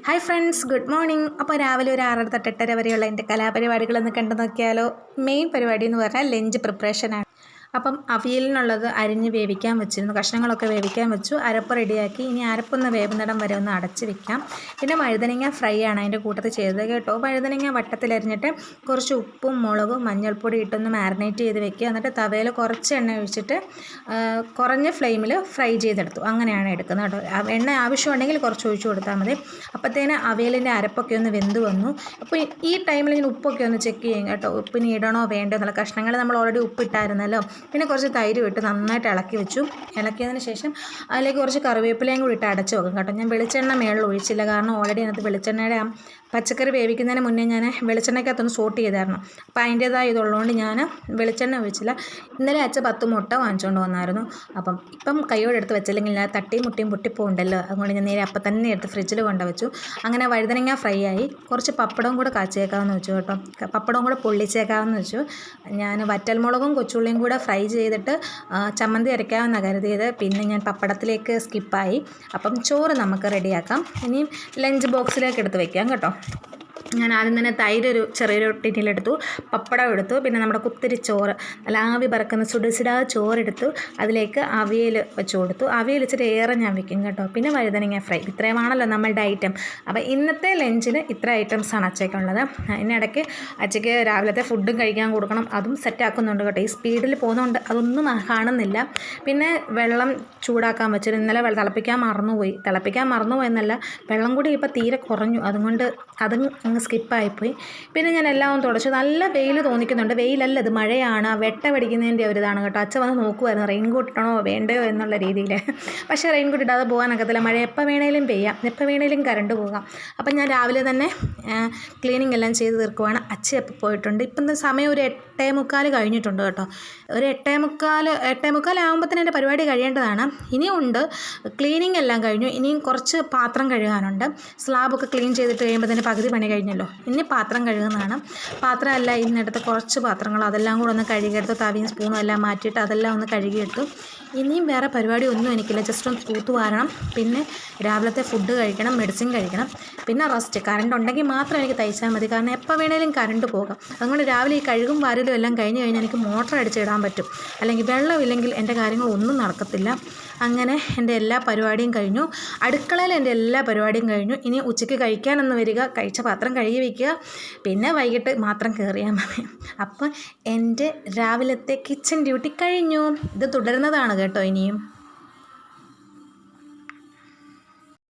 Hi friends, good morning. അപ്പോൾ രാവിലെ ഒരു 6 തൊട്ട് 8:30 വരെയുള്ള എൻ്റെ കലാപരിപാടികളൊന്ന് കണ്ടു നോക്കിയാലോ. മെയിൻ പരിപാടി എന്ന് പറഞ്ഞാൽ ലഞ്ച് പ്രിപ്പറേഷനാണ്. അപ്പം അവിയലിനുള്ളത് അരിഞ്ഞ് വേവിക്കാൻ വെച്ചിരുന്നു, കഷ്ണങ്ങളൊക്കെ വേവിക്കാൻ വെച്ചു, അരപ്പ് റെഡിയാക്കി. ഇനി അരപ്പൊന്ന് വേവുന്നിടം വരെ ഒന്ന് അടച്ച് വെക്കാം. പിന്നെ വഴുതനങ്ങ ഫ്രൈ ആണ് അതിൻ്റെ കൂട്ടത്തിൽ ചെയ്തത് കേട്ടോ. വഴുതനങ്ങ വട്ടത്തിലരിഞ്ഞിട്ട് കുറച്ച് ഉപ്പും മുളകും മഞ്ഞൾപ്പൊടി ഇട്ടൊന്ന് മാരിനേറ്റ് ചെയ്ത് വെക്കുക. എന്നിട്ട് തവയിൽ കുറച്ച് എണ്ണ ഒഴിച്ചിട്ട് കുറഞ്ഞ ഫ്ലെയിമിൽ ഫ്രൈ ചെയ്തെടുത്തു. അങ്ങനെയാണ് എടുക്കുന്നത് കേട്ടോ. എണ്ണ ആവശ്യമുണ്ടെങ്കിൽ കുറച്ച് ഒഴിച്ചു കൊടുത്താൽ മതി. അപ്പോഴത്തേന് അവിയലിൻ്റെ അരപ്പൊക്കെ ഒന്ന് വെന്ത് വന്നു. അപ്പോൾ ഈ ടൈമിൽ ഞാൻ ഉപ്പൊക്കെ ഒന്ന് ചെക്ക് ചെയ്യും കേട്ടോ. ഉപ്പിന് ഇടണോ വേണ്ടോ എന്നുള്ള. കഷ്ണങ്ങൾ നമ്മൾ ഓൾറെഡി ഉപ്പിട്ടായിരുന്നല്ലോ. പിന്നെ കുറച്ച് തൈര് ഇട്ട് നന്നായിട്ട് ഇളക്കി വെച്ചു. ഇളക്കിയതിന് ശേഷം അതിലേക്ക് കുറച്ച് കറിവേപ്പിലയും കൂടി ഇട്ട് അടച്ച് വെക്കും കേട്ടോ. ഞാൻ വെളിച്ചെണ്ണ മേളിൽ ഒഴിച്ചില്ല, കാരണം ഓൾറെഡി അതിനകത്ത് വെളിച്ചെണ്ണയുടെ പച്ചക്കറി വേവിക്കുന്നതിന് മുന്നേ ഞാൻ വെളിച്ചെണ്ണയ്ക്കകത്തൊന്ന് സോട്ട് ചെയ്തായിരുന്നു. അപ്പോൾ അതിൻ്റേതായ ഇതുള്ളതുകൊണ്ട് ഞാൻ വെളിച്ചെണ്ണ ഒഴിച്ചില്ല. ഇന്നലെ അച്ഛ 10 മുട്ട വാങ്ങിച്ചുകൊണ്ട് വന്നായിരുന്നു. ഇപ്പം കൈയോടെ എടുത്ത് വെച്ചില്ലെങ്കിൽ ഞാൻ തട്ടിയും മുട്ടിയും പൊട്ടിപ്പോണ്ടല്ലോ. അതുകൊണ്ട് ഞാൻ നേരെ അപ്പം തന്നെ എടുത്ത് ഫ്രിഡ്ജിൽ കൊണ്ടുവച്ചു. അങ്ങനെ വഴുതനങ്ങ ഫ്രൈ ആയി. കുറച്ച് പപ്പടവും കൂടെ കാച്ചേക്കാമെന്ന് വെച്ചു കേട്ടോ. പപ്പടവും കൂടെ പൊള്ളിച്ചേക്കാമെന്ന് വെച്ചു. ഞാൻ വറ്റൽമുളകും കൊച്ചുള്ളിയും കൂടെ ഫ്രൈ ചെയ്തിട്ട് ചമ്മന്തി അരയ്ക്കാമെന്നാണ് കരുതിയത്. പിന്നെ ഞാൻ പപ്പടത്തിലേക്ക് സ്കിപ്പായി. അപ്പം ചോറ് നമുക്ക് റെഡിയാക്കാം. ഇനിയും ലഞ്ച് ബോക്സിലേക്ക് എടുത്ത് വയ്ക്കാം കേട്ടോ. ഞാൻ ആദ്യം തന്നെ തൈര് ചെറിയൊരു ടിന്നിലെടുത്തു, പപ്പടം എടുത്തു, പിന്നെ നമ്മുടെ കുത്തിരി ചോറ്, നല്ല ആവി പറക്കുന്ന സുടുസുടാ ചോറെടുത്തു. അതിലേക്ക് അവിയൽ വെച്ച് കൊടുത്തു. അവിയൽ ഇച്ചിരി ഏറെ ഞാൻ വെക്കും കേട്ടോ. പിന്നെ വഴുതനങ്ങ ഫ്രൈ. ഇത്രയുമാണല്ലോ നമ്മളുടെ ഐറ്റം. അപ്പോൾ ഇന്നത്തെ ലഞ്ചിന് ഇത്ര ഐറ്റംസാണ് അച്ചയ്ക്കുള്ളത്. ഇതിനിടയ്ക്ക് അച്ചയ്ക്ക് രാവിലത്തെ ഫുഡും കഴിക്കാൻ കൊടുക്കണം, അതും സെറ്റാക്കുന്നുണ്ട് കേട്ടോ. ഈ സ്പീഡിൽ പോകുന്നതുകൊണ്ട് അതൊന്നും കാണുന്നില്ല. പിന്നെ വെള്ളം ചൂടാക്കാൻ വെച്ചിട്ട് ഇന്നലെ തിളപ്പിക്കാൻ മറന്നുപോയെന്നല്ല, വെള്ളം കൂടി ഇപ്പോൾ തീരെ കുറഞ്ഞു, അതുകൊണ്ട് അതും അങ്ങ് സ്കിപ്പായിപ്പോയി. പിന്നെ ഞാൻ എല്ലാം തുടച്ചു. നല്ല വെയിൽ തോന്നിക്കുന്നുണ്ട്. വെയിലല്ല, ഇത് മഴയാണ്. വെട്ട പിടിക്കുന്നതിൻ്റെ ഒരു ഇതാണ് കേട്ടോ. അച്ഛൻ വന്ന് നോക്കുമായിരുന്നു റെയിൻകോട്ട് ഇടണോ വേണ്ടയോ എന്നുള്ള രീതിയിൽ. പക്ഷേ റെയിൻകോട്ട് ഇടാതെ പോകാനൊക്കത്തില്ല. മഴ എപ്പോൾ വേണേലും പെയ്യാം, എപ്പോൾ വേണേലും കറണ്ട് പോകാം. അപ്പം ഞാൻ രാവിലെ തന്നെ ക്ലീനിങ് എല്ലാം ചെയ്ത് തീർക്കുവാണ്. അച്ഛൻ എപ്പോൾ പോയിട്ടുണ്ട്. ഇപ്പം സമയം ഒരു 8:45 കഴിഞ്ഞിട്ടുണ്ട് കേട്ടോ. ഒരു 8:45 ആകുമ്പോഴത്തേന് എൻ്റെ പരിപാടി കഴിയേണ്ടതാണ്. ഇനിയും ഉണ്ട്. ക്ലീനിങ് എല്ലാം കഴിഞ്ഞു. ഇനിയും കുറച്ച് പാത്രം കഴുകാനുണ്ട്. സ്ലാബൊക്കെ ക്ലീൻ ചെയ്തിട്ട് കഴിയുമ്പോഴത്തേന് പകുതി പണി കഴിഞ്ഞല്ലോ. ഇനി പാത്രം കഴുകുന്നതാണ്. പാത്രമല്ല, ഇന്നെടുത്ത് കുറച്ച് പാത്രങ്ങൾ അതെല്ലാം കൂടെ ഒന്ന് കഴുകിയെടുത്ത് തവിയും സ്പൂണും എല്ലാം മാറ്റിയിട്ട് അതെല്ലാം ഒന്ന് കഴുകിയെടുത്തു. ഇനിയും വേറെ പരിപാടി ഒന്നും എനിക്കില്ല. ജസ്റ്റ് ഒന്ന് തൂത്ത് വാരണം. പിന്നെ രാവിലത്തെ ഫുഡ് കഴിക്കണം, മെഡിസിൻ കഴിക്കണം, പിന്നെ റെസ്റ്റ്. കറണ്ട് ഉണ്ടെങ്കിൽ മാത്രം എനിക്ക് തയ്ച്ചാൽ മതി, കാരണം എപ്പോൾ വേണേലും കറണ്ട് പോകാം. അതുകൊണ്ട് രാവിലെ ഈ കഴുകും വാരലും എല്ലാം കഴിഞ്ഞ് കഴിഞ്ഞാൽ എനിക്ക് മോട്ടർ അടിച്ചിടാൻ പറ്റും. അല്ലെങ്കിൽ വെള്ളമില്ലെങ്കിൽ എൻ്റെ കാര്യങ്ങളൊന്നും നടക്കത്തില്ല. അങ്ങനെ എൻ്റെ എല്ലാ പരിപാടിയും കഴിഞ്ഞു. അടുക്കളയിൽ എൻ്റെ എല്ലാ പരിപാടിയും കഴിഞ്ഞു. ഇനി ഉച്ചയ്ക്ക് കഴിക്കാനൊന്ന് വരിക, കഴിച്ച പാത്രം കഴുകി വയ്ക്കുക, പിന്നെ വൈകിട്ട് മാത്രം കയറിയാൽ മതി. അപ്പം എൻ്റെ രാവിലത്തെ കിച്ചൺ ഡ്യൂട്ടി കഴിഞ്ഞു. ഇത് തുടരുന്നതാണ് കേട്ടോ ഇനിയും.